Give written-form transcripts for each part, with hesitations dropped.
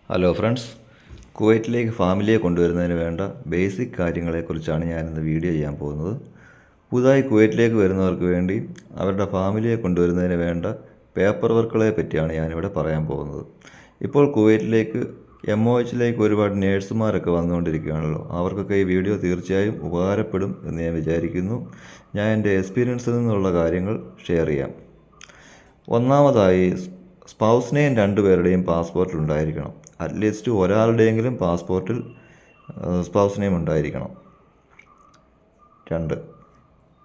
Hello friends, കുവൈറ്റിലേക്ക് ഫാമിലിയെ കൊണ്ടുവരുന്നതിന് വേണ്ട ബേസിക് കാര്യങ്ങളെക്കുറിച്ചാണ് ഞാനിന്ന് വീഡിയോ ചെയ്യാൻ പോകുന്നത്. പുതുതായി കുവൈറ്റിലേക്ക് വരുന്നവർക്ക് വേണ്ടി അവരുടെ ഫാമിലിയെ കൊണ്ടുവരുന്നതിന് വേണ്ട പേപ്പർ വർക്കുകളെ പറ്റിയാണ് ഞാനിവിടെ പറയാൻ പോകുന്നത്. ഇപ്പോൾ കുവൈറ്റിലേക്ക് MOHലേക്ക് ഒരുപാട് നേഴ്സുമാരൊക്കെ വന്നുകൊണ്ടിരിക്കുകയാണല്ലോ. അവർക്കൊക്കെ ഈ വീഡിയോ തീർച്ചയായും ഉപകാരപ്പെടും എന്ന് ഞാൻ വിചാരിക്കുന്നു. ഞാൻ എൻ്റെ എക്സ്പീരിയൻസിൽ നിന്നുള്ള കാര്യങ്ങൾ ഷെയർ ചെയ്യാം. ഒന്നാമതായി, സ്പൗസിനെയും രണ്ടുപേരുടെയും പാസ്പോർട്ടിൽ ഉണ്ടായിരിക്കണം. അറ്റ്ലീസ്റ്റ് ഒരാളുടെയെങ്കിലും പാസ്പോർട്ടിൽ സ്പൗസ് നെയിം ഉണ്ടായിരിക്കണം. 2,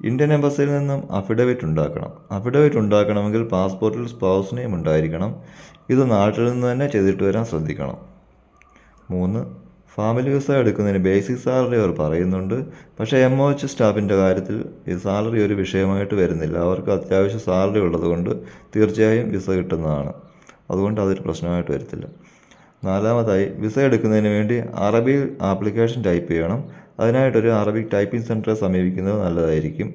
ഇന്ത്യൻ എംബസിയിൽ നിന്നും അഫിഡവിറ്റ് ഉണ്ടാക്കണം. അഫിഡവിറ്റ് ഉണ്ടാക്കണമെങ്കിൽ പാസ്പോർട്ടിൽ സ്പൗസ് നെയിം ഉണ്ടായിരിക്കണം. ഇത് നാട്ടിൽ നിന്ന് തന്നെ ചെയ്തിട്ട് വരാൻ ശ്രദ്ധിക്കണം. 3, ഫാമിലി വിസ എടുക്കുന്നതിന് ബേസിക് സാലറി അവർ പറയുന്നുണ്ട്. പക്ഷേ MOH സ്റ്റാഫിൻ്റെ കാര്യത്തിൽ ഈ സാലറി ഒരു വിഷയമായിട്ട് വരുന്നില്ല. അവർക്ക് അത്യാവശ്യം സാലറി ഉള്ളതുകൊണ്ട് തീർച്ചയായും വിസ കിട്ടുന്നതാണ്. അതുകൊണ്ട് അതൊരു പ്രശ്നമായിട്ട് വരത്തില്ല. 4, വിസ എടുക്കുന്നതിന് വേണ്ടി അറബിയിൽ ആപ്ലിക്കേഷൻ ടൈപ്പ് ചെയ്യണം. അതിനായിട്ടൊരു അറബിക് ടൈപ്പിംഗ് സെൻറ്ററെ സമീപിക്കുന്നത് നല്ലതായിരിക്കും.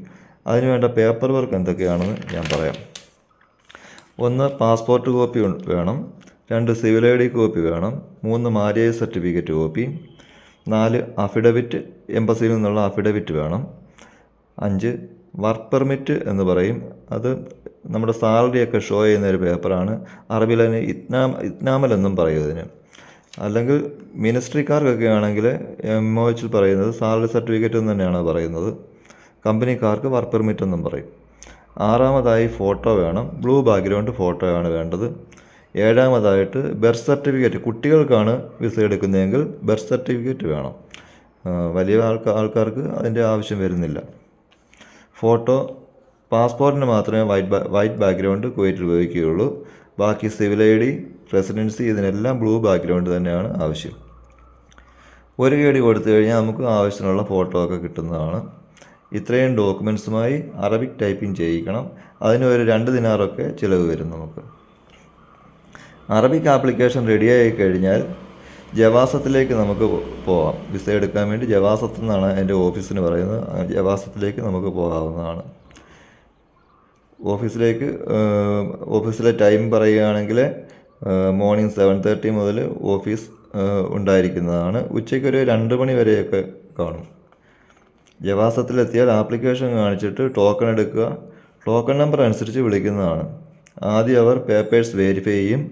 അതിനുവേണ്ട പേപ്പർ വർക്ക് എന്തൊക്കെയാണെന്ന് ഞാൻ പറയാം. 1, പാസ്പോർട്ട് കോപ്പി വേണം. 2, സിവിൽ ID കോപ്പി വേണം. 3, മാരേജ് സർട്ടിഫിക്കറ്റ് കോപ്പി. 4, അഫിഡവിറ്റ്, എംബസിയിൽ നിന്നുള്ള അഫിഡവിറ്റ് വേണം. 5, വർക്ക് പെർമിറ്റ് എന്ന് പറയും. അത് നമ്മുടെ സാലറിയൊക്കെ ഷോ ചെയ്യുന്ന ഒരു പേപ്പറാണ്. അറബിയിൽ അതിന് ഇത്നാമൽ എന്നും പറയും ഇതിന്. അല്ലെങ്കിൽ മിനിസ്ട്രിക്കാർക്കൊക്കെ ആണെങ്കിൽ MOH പറയുന്നത് സാലറി സർട്ടിഫിക്കറ്റ് എന്ന് തന്നെയാണ് പറയുന്നത്. കമ്പനിക്കാർക്ക് വർക്ക് പെർമിറ്റ് എന്നും പറയും. 6, ഫോട്ടോ വേണം. ബ്ലൂ ബാക്ക്ഗ്രൗണ്ട് ഫോട്ടോയാണ് വേണ്ടത്. 7, ബർത്ത് സർട്ടിഫിക്കറ്റ്. കുട്ടികൾക്കാണ് വിസ എടുക്കുന്നതെങ്കിൽ ബർത്ത് സർട്ടിഫിക്കറ്റ് വേണം. വലിയ ആൾക്കാർക്ക് അതിൻ്റെ ആവശ്യം വരുന്നില്ല. ഫോട്ടോ, പാസ്പോർട്ടിന് മാത്രമേ വൈറ്റ് ബാക്ക്ഗ്രൗണ്ട് കുവൈറ്റിൽ ഉപയോഗിക്കുകയുള്ളൂ. ബാക്കി സിവിൽ ID, റെസിഡൻസി, ഇതിനെല്ലാം ബ്ലൂ ബാക്ക്ഗ്രൗണ്ട് തന്നെയാണ് ആവശ്യം. 1 KD കൊടുത്തു കഴിഞ്ഞാൽ നമുക്ക് ആവശ്യത്തിനുള്ള ഫോട്ടോ ഒക്കെ കിട്ടുന്നതാണ്. ഇത്രയും ഡോക്യുമെൻറ്റ്സുമായി അറബിക് ടൈപ്പിംഗ് ചെയ്യിക്കണം. അതിന് ഒരു 2 ദിനാറൊക്കെ ചിലവ് വരും നമുക്ക്. അറബിക് ആപ്ലിക്കേഷൻ റെഡിയായി കഴിഞ്ഞാൽ ജവാസത്തിലേക്ക് നമുക്ക് പോകാം. വിസ എടുക്കാൻ വേണ്ടി ജവാസത്ത് നിന്നാണ് എൻ്റെ ഓഫീസിന് പറയുന്നത്. ജവാസത്തിലേക്ക് നമുക്ക് പോകാവുന്നതാണ്. ഓഫീസിലെ ടൈം പറയുകയാണെങ്കിൽ മോർണിംഗ് 7:30 മുതൽ ഓഫീസ് ഉണ്ടായിരിക്കുന്നതാണ്. ഉച്ചയ്ക്ക് ഒരു 2 മണി വരെയൊക്കെ കാണും. ജവാസത്തിലെത്തിയാൽ ആപ്ലിക്കേഷൻ കാണിച്ചിട്ട് ടോക്കൺ എടുക്കുക. ടോക്കൺ നമ്പർ അനുസരിച്ച് വിളിക്കുന്നതാണ്. ആദ്യം അവർ പേപ്പേഴ്സ് വെരിഫൈ ചെയ്യും.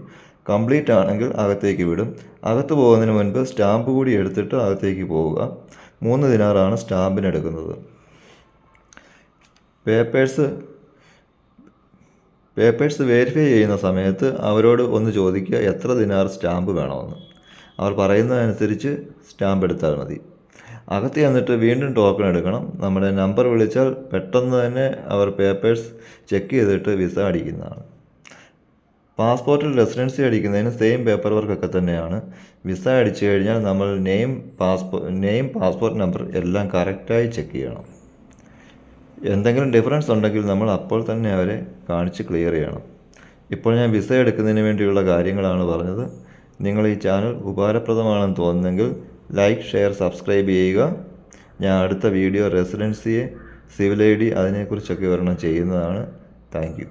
കംപ്ലീറ്റ് ആണെങ്കിൽ അകത്തേക്ക് വിടും. അകത്ത് പോകുന്നതിന് മുൻപ് സ്റ്റാമ്പ് കൂടി എടുത്തിട്ട് അകത്തേക്ക് പോവുക. 3 ദിനാറാണ് സ്റ്റാമ്പിന് എടുക്കുന്നത്. പേപ്പേഴ്സ് വെരിഫൈ ചെയ്യുന്ന സമയത്ത് അവരോട് ഒന്ന് ചോദിക്കുക എത്ര ദിനാർ സ്റ്റാമ്പ് വേണമെന്ന്. അവർ പറയുന്നതനുസരിച്ച് സ്റ്റാമ്പ് എടുത്താൽ മതി. അകത്ത് ചെന്നിട്ട് വീണ്ടും ടോക്കൺ എടുക്കണം. നമ്മുടെ നമ്പർ വിളിച്ചാൽ പെട്ടെന്ന് തന്നെ അവർ പേപ്പേഴ്സ് ചെക്ക് ചെയ്തിട്ട് വിസ അടിക്കുന്നതാണ്. പാസ്പോർട്ടിൽ റെസിഡൻസി അടിക്കുന്നതിന് സെയിം പേപ്പർ വർക്കൊക്കെ തന്നെയാണ്. വിസ അടിച്ചു കഴിഞ്ഞാൽ നമ്മൾ നെയിം, പാസ്പോർട്ട് നമ്പർ എല്ലാം കറക്റ്റായി ചെക്ക് ചെയ്യണം. എന്തെങ്കിലും ഡിഫറൻസ് ഉണ്ടെങ്കിൽ നമ്മൾ അപ്പോൾ തന്നെ അവരെ കാണിച്ച് ക്ലിയർ ചെയ്യണം. ഇപ്പോൾ ഞാൻ വിസ എടുക്കുന്നതിന് വേണ്ടിയുള്ള കാര്യങ്ങളാണ് പറഞ്ഞത്. നിങ്ങൾ ഈ ചാനൽ ഉപകാരപ്രദമാണെന്ന് തോന്നുന്നെങ്കിൽ ലൈക്ക്, ഷെയർ, സബ്സ്ക്രൈബ് ചെയ്യുക. ഞാൻ അടുത്ത വീഡിയോ റെസിഡൻസിയെ, സിവിൽ ID അതിനെക്കുറിച്ചൊക്കെ വിവരണം ചെയ്യുന്നതാണ്. Thank you.